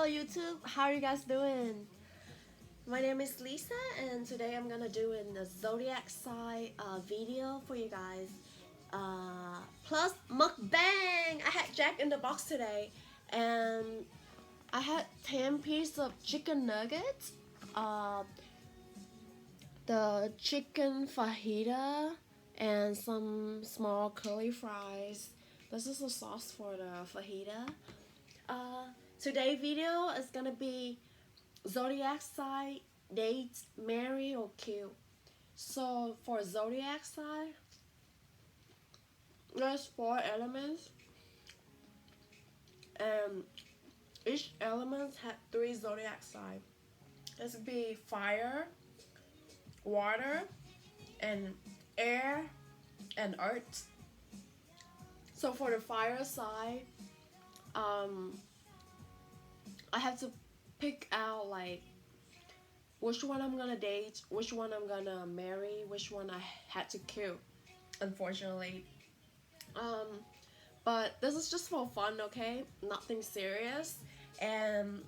Hello YouTube, how are you guys doing? My name is Lisa and today I'm gonna do a Zodiac Sign video for you guys. Plus mukbang! I had Jack in the box today and I had 10 pieces of chicken nuggets, the chicken fajita, and some small curly fries. This is the sauce for the fajita. Today's video is gonna be Zodiac sign, date, marry, or kill. So for Zodiac sign, there's 4 elements, and each element had 3 zodiac signs. This would be fire, water, and air, and earth. So for the fire sign, I have to pick out like which one I'm gonna date, which one I'm gonna marry, which one I had to kill, unfortunately. But this is just for fun, okay? Nothing serious. And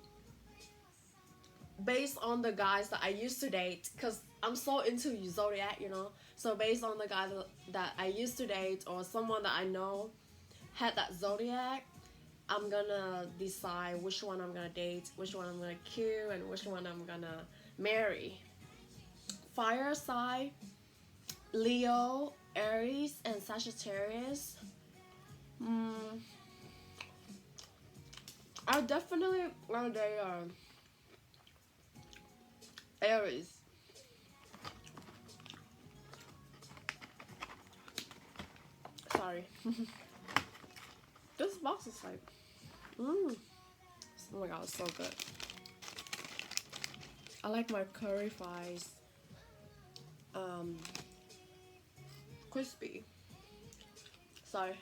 based on the guys that I used to date, because I'm so into zodiac, you know. So based on the guys that I used to date or someone that I know had that zodiac, I'm gonna decide which one I'm gonna date, which one I'm gonna kill, and which one I'm gonna marry. Fire sign, Leo, Aries, and Sagittarius. I definitely gonna date Aries. Sorry. This box is like, oh my god, it's so good. I like my curry fries, crispy. Sorry.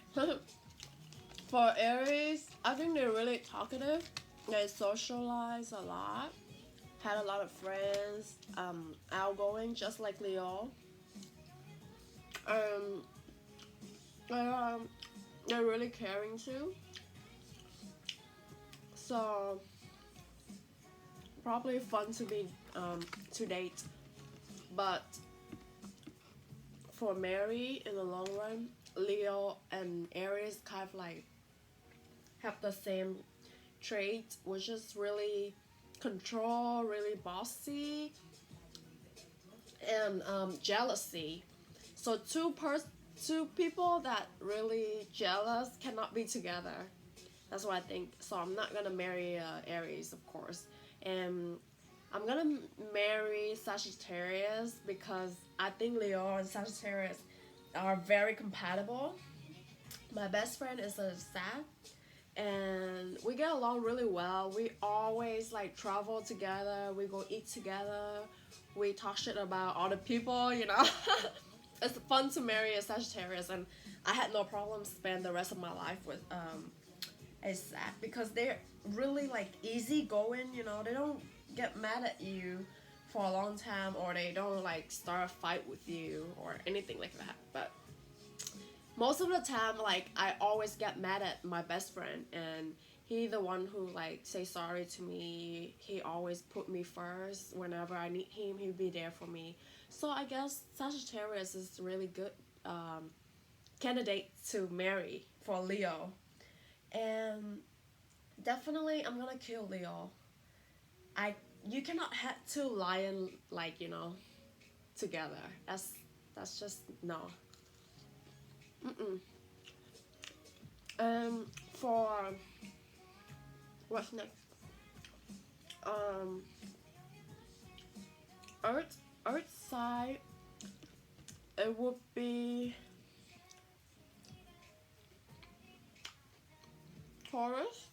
For Aries, I think they're really talkative. They socialize a lot, had a lot of friends, outgoing, just like Leo. They're really caring too. So probably fun to be to date. But for marry in the long run, Leo and Aries kind of like have the same trait, which is really control, really bossy, and jealousy. So two people that really jealous cannot be together. That's what I think. So I'm not gonna marry Aries, of course, and I'm gonna marry Sagittarius because I think Leo and Sagittarius are very compatible. My best friend is a Sag, and we get along really well. We always like travel together. We go eat together. We talk shit about other people, you know. It's fun to marry a Sagittarius, and I had no problem spend the rest of my life with a Sag because they're really like easygoing, you know. They don't get mad at you for a long time, or they don't like start a fight with you or anything like that. But most of the time, like, I always get mad at my best friend, and he the one who like say sorry to me. He always put me first. Whenever I need him, he'll be there for me. So I guess Sagittarius is really good candidate to marry for Leo. And definitely I'm gonna kill Leo. You cannot have 2 lions, like, you know, together. That's just no. For what's next? Earth side, it would be Taurus.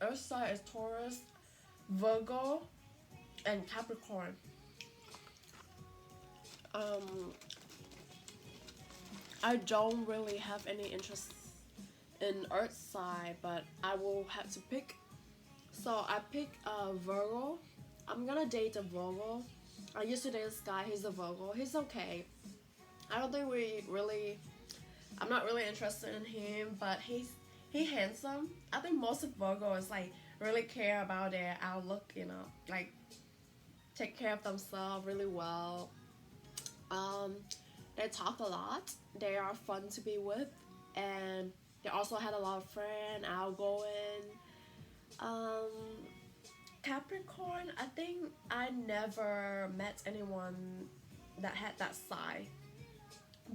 Earth side is Taurus, Virgo, and Capricorn. I don't really have any interest in Earth side, but I will have to pick. So I pick Virgo. I'm gonna date a Virgo. I used to date this guy. He's a Virgo. He's okay. I don't think we really. I'm not really interested in him, but he handsome. I think most of Virgos like really care about their outlook, you know, like take care of themselves really well. Um, they talk a lot. They are fun to be with, and they also had a lot of friends, outgoing. Um, Capricorn, I think I never met anyone that had that side,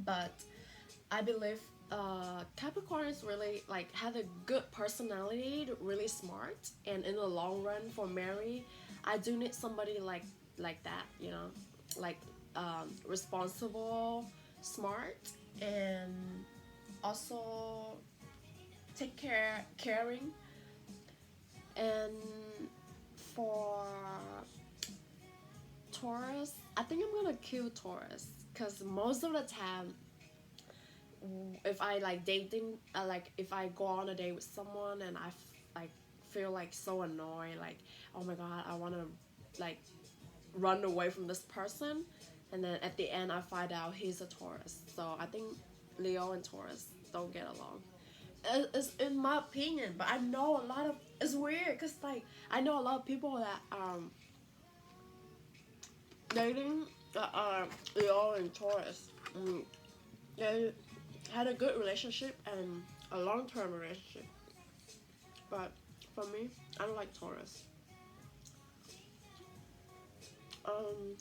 but I believe Capricorn is really like had a good personality, really smart, and in the long run for Mary, I do need somebody like that, you know, like responsible, smart, and also caring, and for Taurus, I think I'm gonna kill Taurus because most of the time, if I like dating, like if I go on a date with someone and like feel like so annoyed, like oh my god, I want to like run away from this person, and then at the end I find out he's a Taurus. So I think Leo and Taurus don't get along. It's in my opinion, but I know a lot of it's weird because like I know a lot of people that dating that are Leo and Taurus. They had a good relationship and a long term relationship, but for me, I don't like Taurus. Um,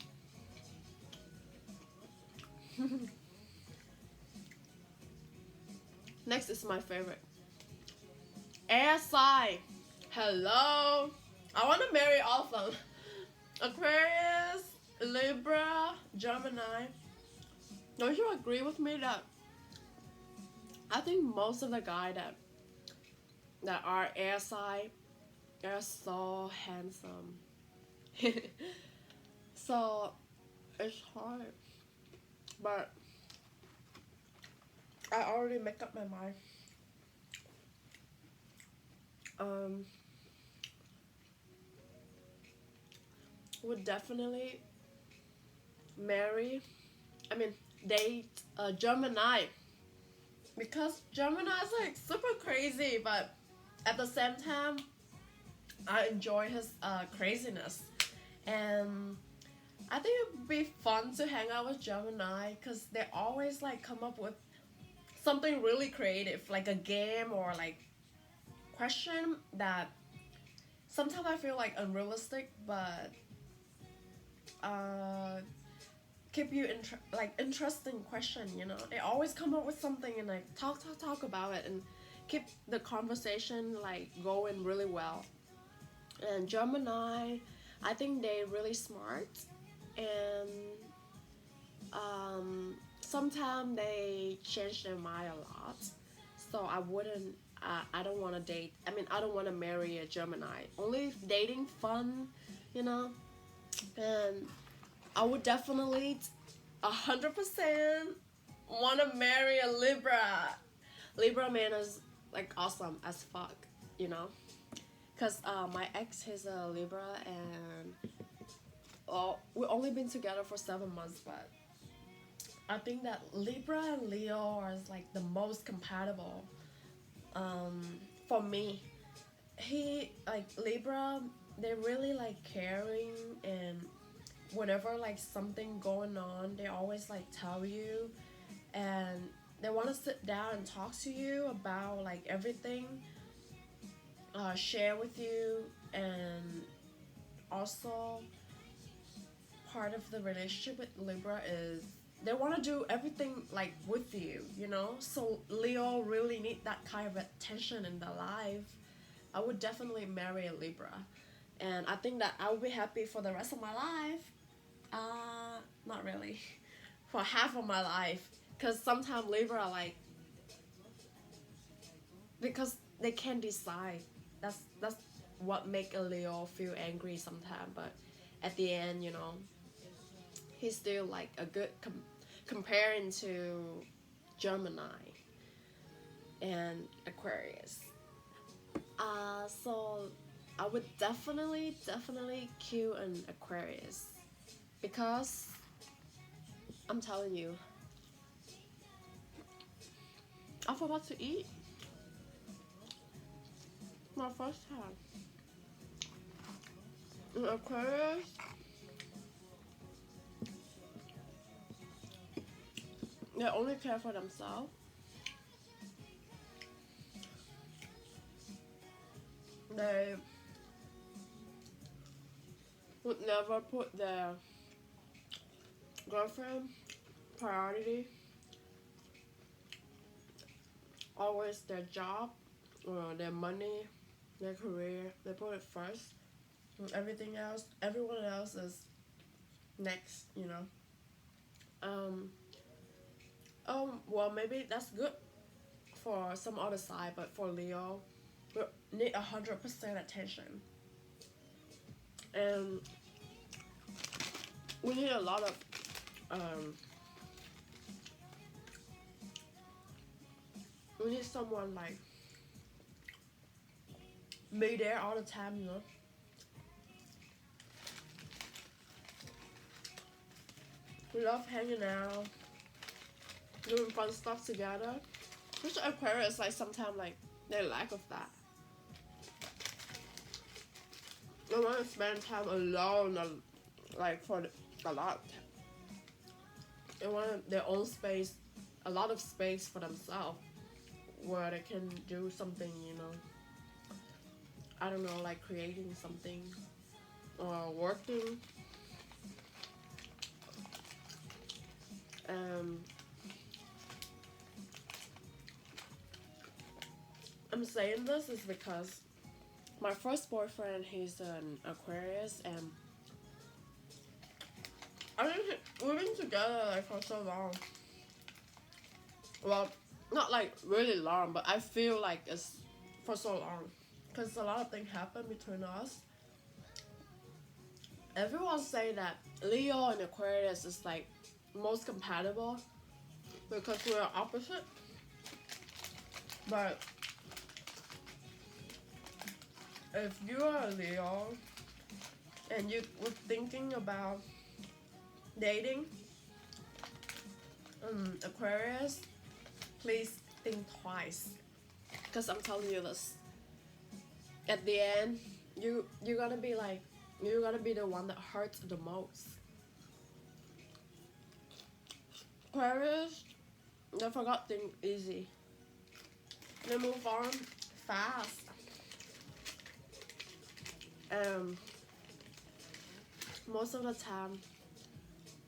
Next is my favorite. Air sign. Hello. I want to marry all of them. Aquarius, Libra, Gemini. Don't you agree with me that I think most of the guys that are air sign, they're so handsome. So it's hard, but I already make up my mind. Um, would definitely marry. I mean, date a Gemini because Gemini is like super crazy, but at the same time, I enjoy his craziness, and I think it would be fun to hang out with Gemini because they always like come up with something really creative, like a game or like question that sometimes I feel like unrealistic, but uh, keep you like interesting question. You know, they always come up with something and like talk about it and keep the conversation like going really well. And Gemini, I think they're really smart, and sometimes they change their mind a lot. So I wouldn't. I don't want to date. I mean, I don't want to marry a Gemini. Only if dating fun, you know. And I would definitely 100% want to marry a Libra. Libra man is like awesome as fuck, you know. Cause my ex is a Libra, and we only been together for 7 months, but I think that Libra and Leo are like the most compatible. For me, he like Libra. They're really like caring, and whenever like something going on, they always like tell you, and they want to sit down and talk to you about like everything, share with you, and also part of the relationship with Libra is they want to do everything like with you, you know. So Leo really need that kind of attention in their life. I would definitely marry a Libra, and I think that I will be happy for the rest of my life. Not really, for half of my life, because sometimes Libra like because they can't decide. That's what make a Leo feel angry sometimes, but at the end, you know, he's still like a good comparing to Gemini and Aquarius. So I would definitely kill an Aquarius because I'm telling you, I forgot to eat. My first time. In Aquarius, they only care for themselves. They would never put their girlfriend priority. Always their job or their money, their career. They put it first. And everything else, everyone else is next, you know. Well, maybe that's good for some other side, but for Leo, we need 100% attention, and we need a lot of we need someone like be there all the time, you know. We love hanging out, doing fun stuff together. Which Aquarius, like, sometimes, like, they lack of that. They want to spend time alone, like, for a lot. They want their own space, a lot of space for themselves, where they can do something, you know. I don't know, like creating something or working. I'm saying this is because my first boyfriend, he's an Aquarius, and we've been together like for so long. Well, not like really long, but I feel like it's for so long because a lot of things happen between us. Everyone say that Leo and Aquarius is like most compatible because we're opposite, but if you are a Leo and you were thinking about dating Aquarius, please think twice, because I'm telling you this, at the end you're gonna be like, you're gonna be the one that hurts the most. Aquarius, they forgot things easy, they move on fast. Most of the time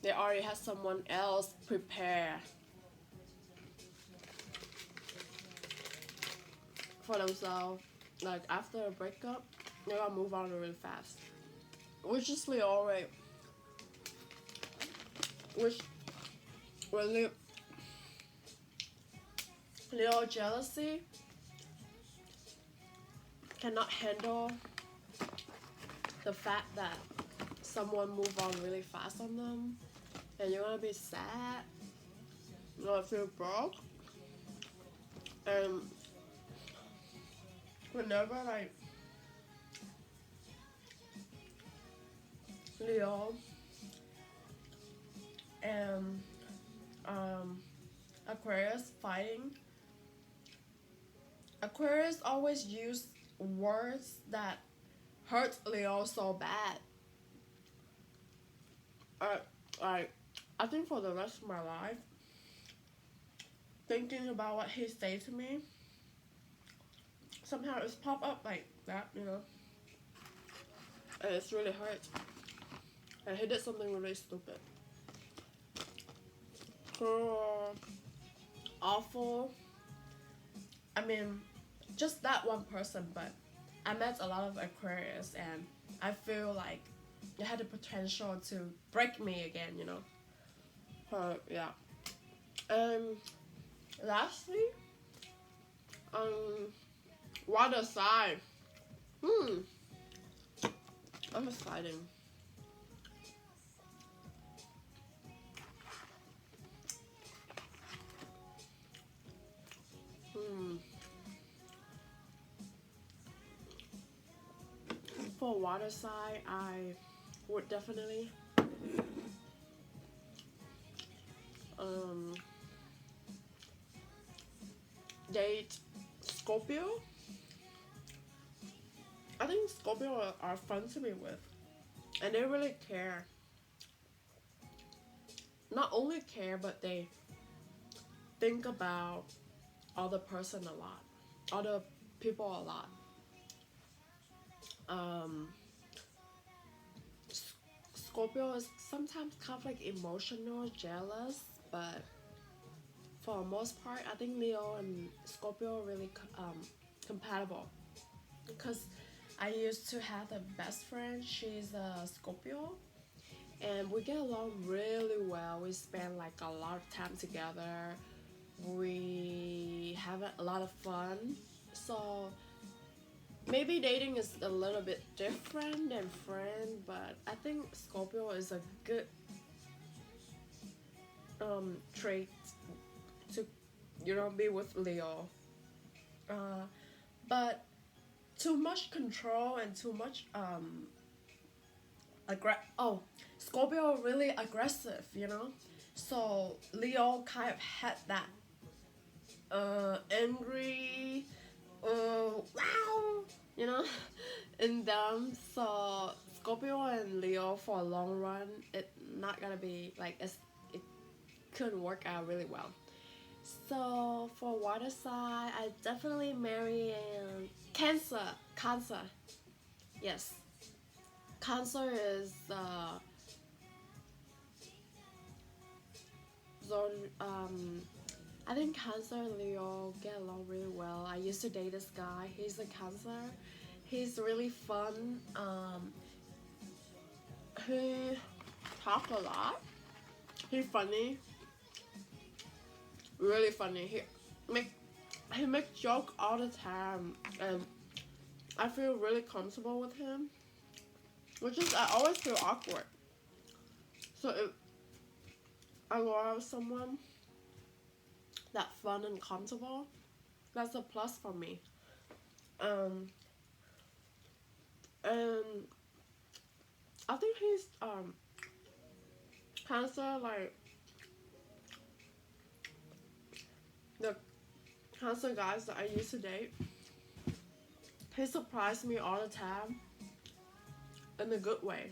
they already have someone else prepared for themselves. Like after a breakup, they're gonna move on really fast. Which is Leo, right? Which when Leo jealousy cannot handle the fact that someone moved on really fast on them, and you're gonna be sad, you're gonna feel broke, and whenever like Leo and Aquarius fighting, Aquarius always use words that hurt Leo so bad. I think for the rest of my life, thinking about what he said to me, somehow it's pop up like that, you know. And it's really hurt. And he did something really stupid. Awful. I mean, just that one person, but I met a lot of Aquarius, and I feel like it had the potential to break me again, you know. Yeah. Lastly, water sign. I'm excited. For water sign, I would definitely date Scorpio. I think Scorpio are fun to be with, and they really care. Not only care, but they think about other person a lot, other people a lot. Scorpio is sometimes kind of like emotional, jealous, but for the most part, I think Leo and Scorpio are really compatible. Because I used to have a best friend, she's a Scorpio, and we get along really well. We spend like a lot of time together. We have a lot of fun. So maybe dating is a little bit different than friend, but I think Scorpio is a good trait to be with Leo. But too much control and too much Scorpio really aggressive, so Leo kind of had that angry wow, in them. So Scorpio and Leo for a long run, it not gonna be like it couldn't work out really well. So for water sign, I definitely marry Cancer. Cancer, yes. Cancer is so I think Cancer and Leo get along really well. I used to date this guy. He's a Cancer. He's really fun. He talk a lot. He's funny. Really funny. He make joke all the time, and I feel really comfortable with him. Which is I always feel awkward. So if I go out with someone that fun and comfortable, that's a plus for me. And I think he's Cancer, like the Cancer guys that I used to date. He surprised me all the time in a good way.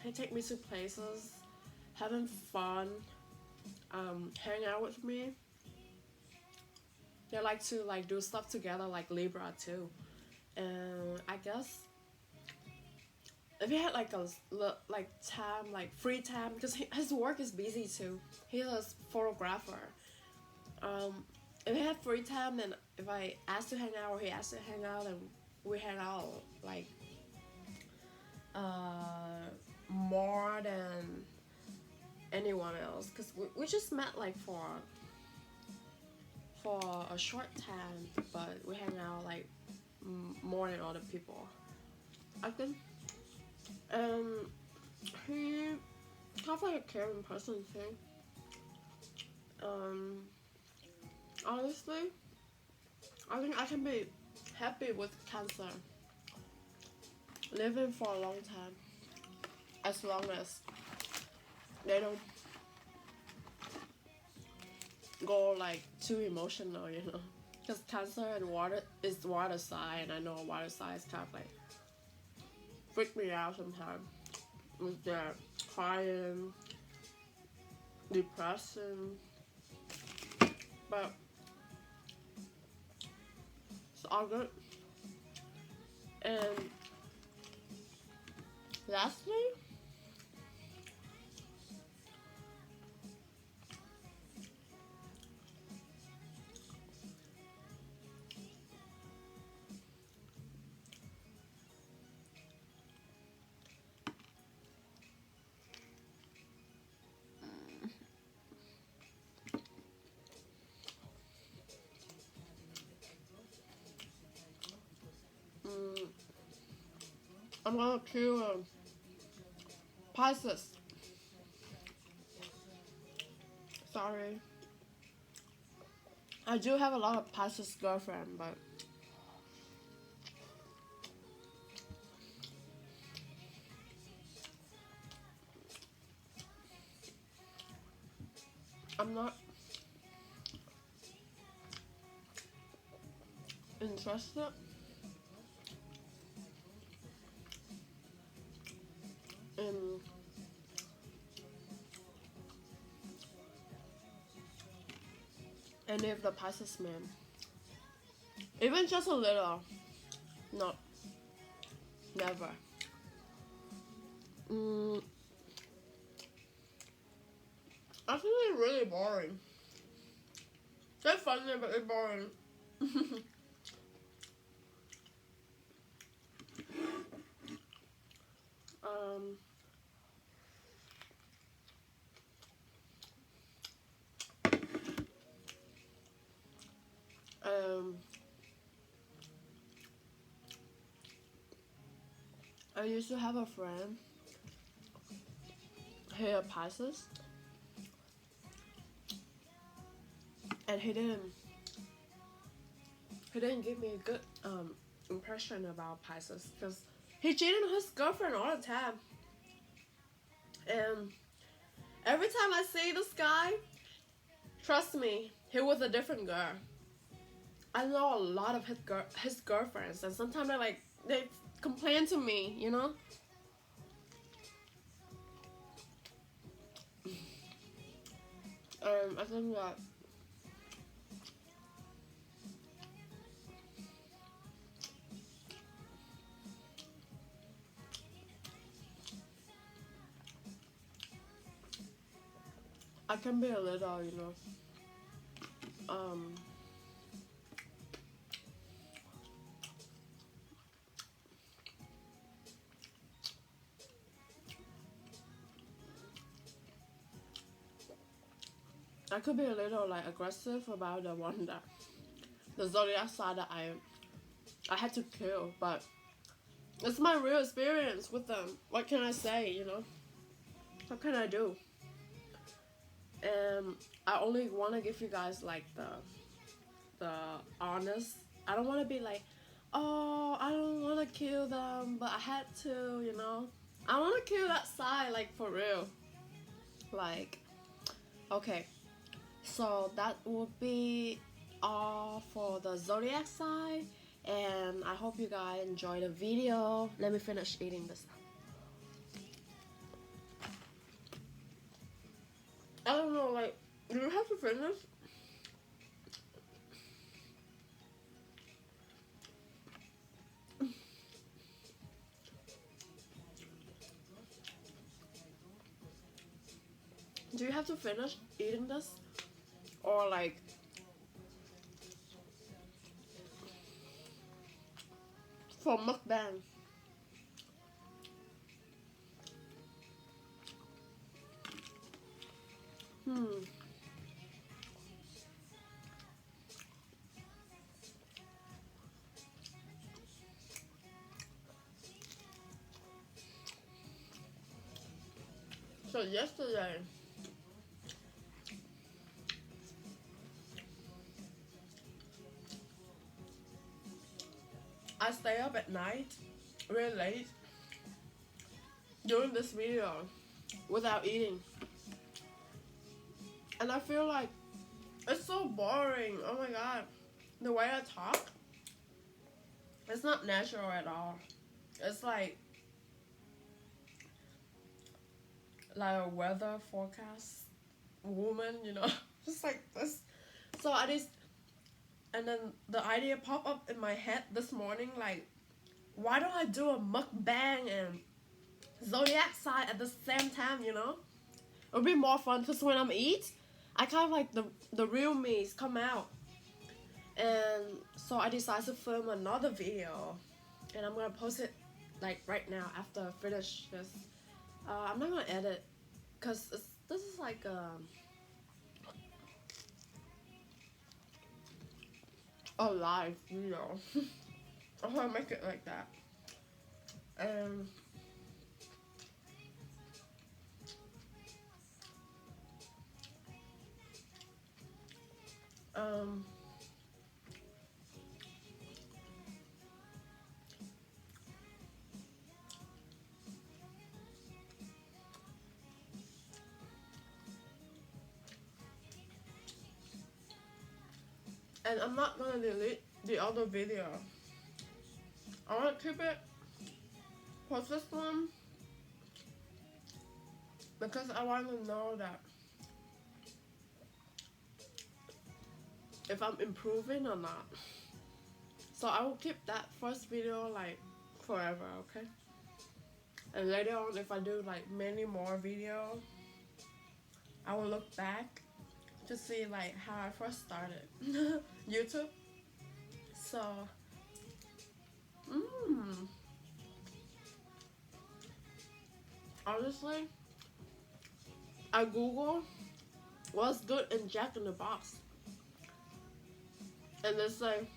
He take me to places, having fun, hang out with me. They like to do stuff together, like Libra too. And I guess if he had time, free time, because his work is busy too. He's a photographer. If he had free time, then if I asked to hang out or he asked to hang out, and we hang out more than anyone else, because we just met for a short time, but we hang out more than other people, I think. And he have a caring person too. Honestly, I think I can be happy with Cancer living for a long time, as long as they don't go too emotional, because Cancer and water sign, and I know water sign is kind of freak me out sometimes with their crying, depression, but it's all good. And lastly, I'm gonna choose Pisces. Sorry. I do have a lot of Pisces girlfriend, but I'm not interested in any of the Pisces men, even just a little, no, never. I think they're really boring. They're funny, but they're boring. I used to have a friend here at Pisces, and he didn't give me a good impression about Pisces because he cheated on his girlfriend all the time. And every time I see this guy, trust me, he was a different girl. I know a lot of his girlfriends, and sometimes they complain to me, you know. I think that I can be a little, you know, I could be a little like aggressive about the one that the zodiac sign that I had to kill, but it's my real experience with them. What can I say, you know? What can I do? And I only want to give you guys like the honest. I don't want to be like, oh, I don't want to kill them, but I had to, you know. I want to kill that side, like for real. Like, okay. So that will be all for the zodiac sign, and I hope you guys enjoy the video. Let me finish eating this. I don't know, like, do you have to finish? Do you have to finish eating this? Or like for mukbang? So yesterday, I stay up at night really late doing this video without eating, and I feel like it's so boring. Oh my god, the way I talk, it's not natural at all. It's like a weather forecast woman, you know. Just like this. So I just, and then the idea popped up in my head this morning, like, why don't I do a mukbang and zodiac sign at the same time, you know? It would be more fun because when I'm eat, I kind of like the real me's come out. And so I decided to film another video, and I'm gonna post it like right now after I finish this. I'm not gonna edit because this is like a live video. I'm gonna make it like that. And I'm not gonna the other video. I want to keep it for this one because I want to know that if I'm improving or not. So I will keep that first video like forever, okay? And later on, if I do like many more videos, I will look back to see like how I first started YouTube. So, honestly, I Google what's good in Jack in the Box, and they say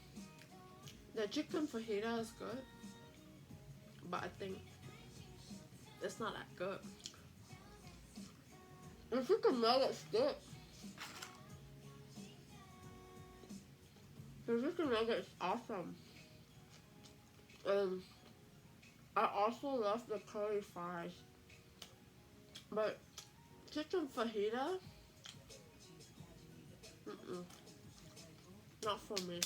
the chicken fajita is good, but I think it's not that good. The chicken nugget's good. The chicken nugget is awesome. And I also love the curly fries. But chicken fajita, not for me.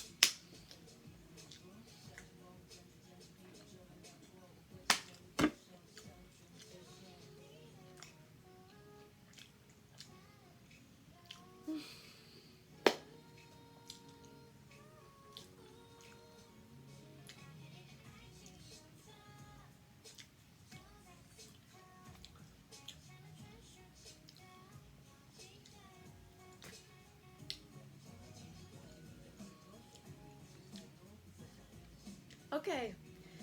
Okay,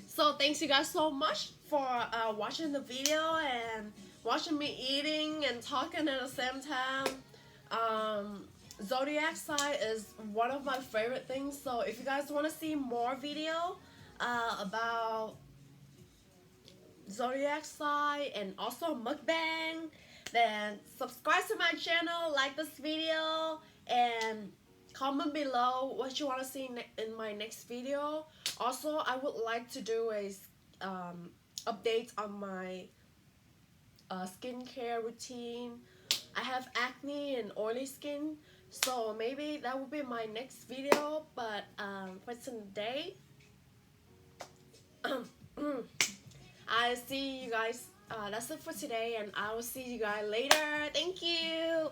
so thanks you guys so much for watching the video and watching me eating and talking at the same time. Zodiac sign is one of my favorite things, so if you guys want to see more video about Zodiac sign and also mukbang, then subscribe to my channel, like this video, and comment below what you want to see in my next video. Also, I would like to do a update on my skincare routine. I have acne and oily skin, so maybe that will be my next video. But for today, I see you guys. That's it for today, and I will see you guys later. Thank you.